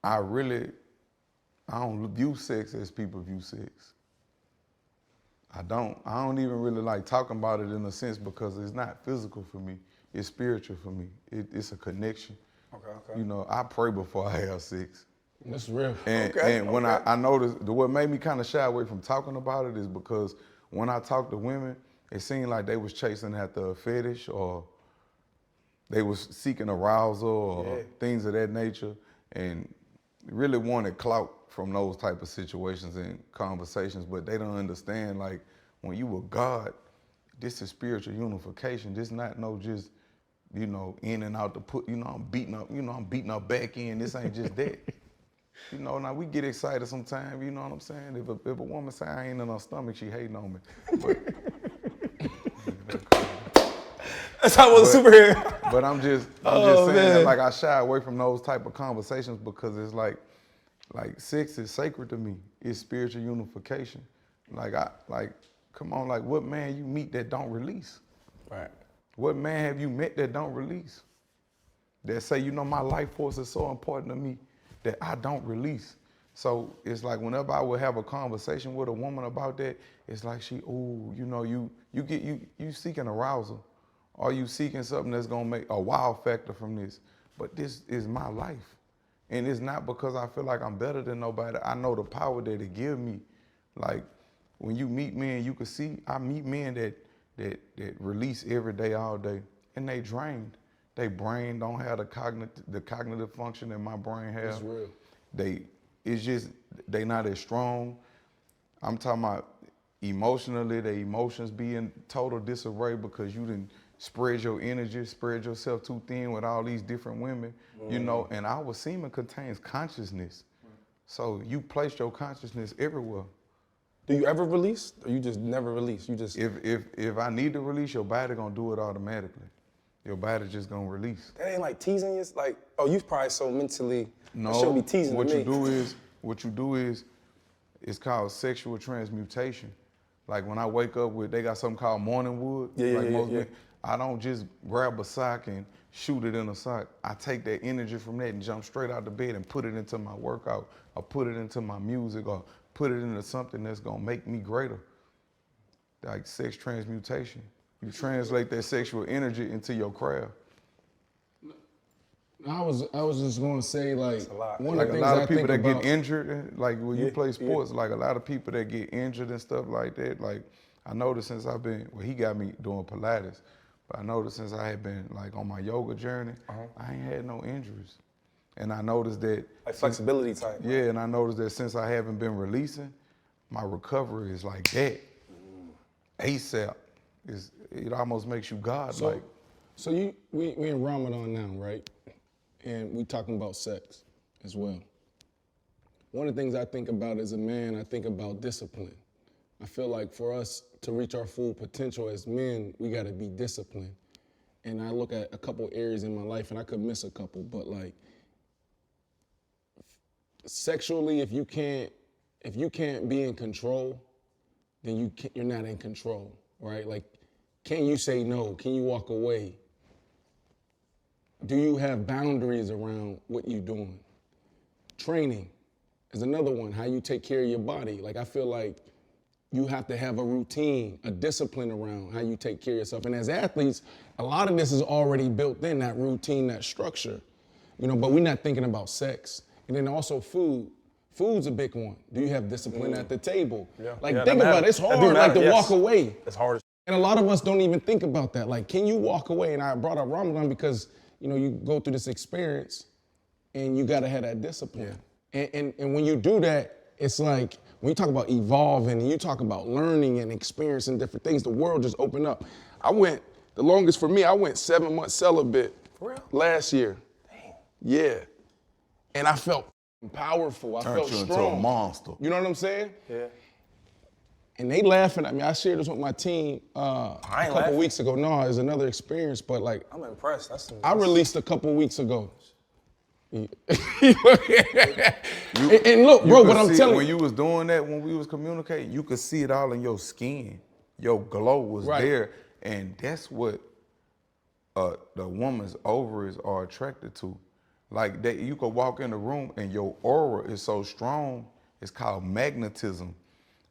I don't view sex as people view sex. I don't even really like talking about it in a sense because it's not physical for me. It's spiritual for me. It's a connection. Okay. You know, I pray before I have sex. That's real. And when I noticed, what made me kind of shy away from talking about it is because when I talk to women, it seemed like they was chasing after a fetish or they was seeking arousal or things of that nature and really wanted clout from those type of situations and conversations, but they don't understand, like, when you with God, this is spiritual unification. This not no just, you know, in and out the put, I'm beating up back in. This ain't just that. You know, now we get excited sometimes, you know what I'm saying? If a woman say I ain't in her stomach, she hating on me. But, that's how I was a superhero. But I'm just saying that, like, I shy away from those type of conversations because it's like sex is sacred to me. It's spiritual unification. Come on, like, what man you meet that don't release? Right. What man have you met that don't release? That say, you know, my life force is so important to me that I don't release. So it's like whenever I would have a conversation with a woman about that, it's like you seeking arousal. Are you seeking something that's gonna make a wow factor from this? But this is my life. And it's not because I feel like I'm better than nobody. I know the power that it give me. Like, when you meet men, you can see, I meet men that release every day, all day, and they drained. They brain don't have the cognitive function that my brain has. That's real. They not as strong. I'm talking about emotionally, their emotions be in total disarray because you didn't spread your energy, spread yourself too thin with all these different women, you know, and our semen contains consciousness. So you place your consciousness everywhere. Do you ever release, or you just never release? You just If I need to release, your body gonna do it automatically. Your body just gonna release. that ain't like teasing you. It's like, oh, you probably so mentally. No, that shouldn't be teasing what to you me. do is, it's called sexual transmutation. Like when I wake up they got something called morning wood. Men, I don't just grab a sock and shoot it in a sock. I take that energy from that and jump straight out the bed and put it into my workout or put it into my music or put it into something that's gonna make me greater. Like sex transmutation. You translate that sexual energy into your craft. I was just gonna say, like, one Like of the a things lot I of people think that about, get injured, like when you play sports, like a lot of people that get injured and stuff like that. Like I noticed since I've been, he got me doing Pilates, but I noticed since I had been like on my yoga journey, I ain't had no injuries. And I noticed that Like flexibility type. Yeah, and I noticed that since I haven't been releasing, my recovery is like that. ASAP. It almost makes you godlike. So we in Ramadan now, right? And we talking about sex as well. One of the things I think about as a man, I think about discipline. I feel like for us to reach our full potential as men, we gotta be disciplined. And I look at a couple areas in my life, and I could miss a couple, but like sexually, if you can't be in control, then you're not in control, right? Like, can you say no? Can you walk away? Do you have boundaries around what you're doing? Training is another one, how you take care of your body. Like, I feel like you have to have a routine, a discipline around how you take care of yourself. And as athletes, a lot of this is already built in, that routine, that structure, you know, but we're not thinking about sex. And then also food. Food's a big one. Do you have discipline at the table? Think about it. It's hard, like, to walk away. It's hard. And a lot of us don't even think about that. Like, can you walk away? And I brought up Ramadan because, you know, you go through this experience and you gotta have that discipline. And when you do that, it's like, when you talk about evolving and you talk about learning and experiencing different things, the world just opened up. The longest for me, I went 7 months celibate last year. Damn. Yeah. And I felt powerful. I felt strong. Turned you into a monster. You know what I'm saying? Yeah. And they laughing at me. I shared this with my team a couple weeks ago. No, it's another experience, but like, I'm impressed. I released a couple weeks ago. And look, bro, what I'm telling you. When you was doing that, when we was communicating, you could see it all in your skin. Your glow was there. And that's what the woman's ovaries are attracted to. Like that, you could walk in the room and your aura is so strong. It's called magnetism.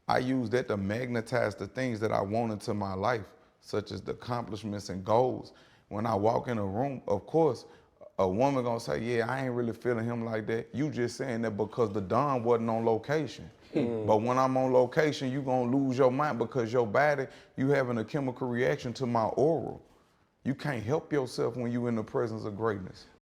I use that to magnetize the things that I want into my life, such as the accomplishments and goals. When I walk in a room, of course, a woman gonna say, yeah, I ain't really feeling him like that. You just saying that because the Don wasn't on location. But when I'm on location, you gonna lose your mind because your body, you having a chemical reaction to my aura. You can't help yourself when you in the presence of greatness.